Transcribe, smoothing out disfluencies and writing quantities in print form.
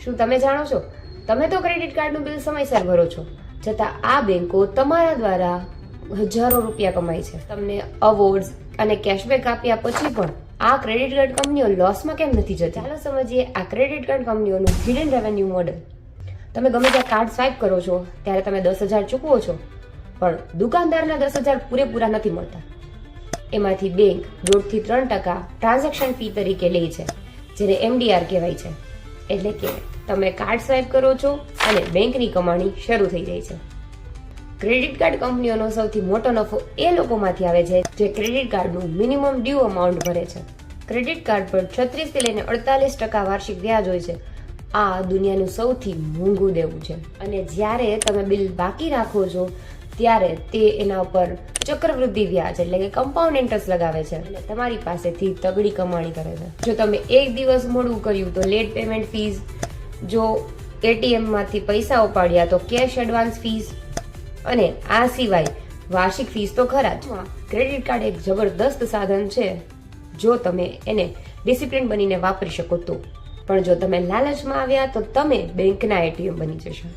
શું તમે જાણો છો, તમે તો ક્રેડિટ કાર્ડનું બિલ સમયસર ભરો છો, છતાં આ બેંકો તમારા દ્વારા હજારો રૂપિયા કમાય છે. તમને અવોર્ડ્સ અને કેશબેક આપ્યા પછી પણ આ ક્રેડિટ કાર્ડ કંપનીઓ લોસમાં કેમ નથી જતી? ચાલો સમજીએ આ ક્રેડિટ કાર્ડ કંપનીઓનું હિડન રેવન્યુ મોડેલ. તમે ગમે ત્યાં કાર્ડ સ્વાઇપ કરો છો ત્યારે તમે 10,000 ચૂકવો છો, પણ દુકાનદારના 10,000 પૂરેપૂરા નથી મળતા. એમાંથી બેંક 2 થી 3% ટ્રાન્ઝેક્શન ફી તરીકે લે છે, જેને MDR કહેવાય છે. એટલે કે તમે કાર્ડ સ્વાઇપ કરો છો અને બેંકની કમાણી શરૂ થઈ જાય છે. ક્રેડિટ કાર્ડ કંપનીઓનો સૌથી મોટો નફો એ લોકોમાંથી આવે છે જે ક્રેડિટ કાર્ડનું મિનિમમ ડ્યુ અમાઉન્ટ ભરે છે. ક્રેડિટ કાર્ડ પર 36 થી લઈને 48% વાર્ષિક વ્યાજ હોય છે. આ દુનિયાનું સૌથી મોંઘું દેવું છે. અને જ્યારે તમે બિલ બાકી રાખો છો ત્યારે તે એના ઉપર ચક્રવૃદ્ધિ વ્યાજ એટલે કે કમ્પાઉન્ડ ઇન્ટરેસ્ટ લગાવે છે અને તમારી પાસેથી તગડી કમાણી કરે છે. જો તમે એક દિવસ મોડું કર્યું તો લેટ પેમેન્ટ ફીસ, જો ATM માંથી પૈસા ઉપાડ્યા તો કેશ એડવાન્સ ફીસ, અને આ સિવાય વાર્ષિક ફીસ તો ખરા જ. ક્રેડિટ કાર્ડ એક જબરદસ્ત સાધન છે જો તમે એને ડિસિપ્લિન બનીને વાપરી શકો તો, પણ જો તમે લાલચમાં આવ્યા તો તમે બેંકના ATM બની જશો.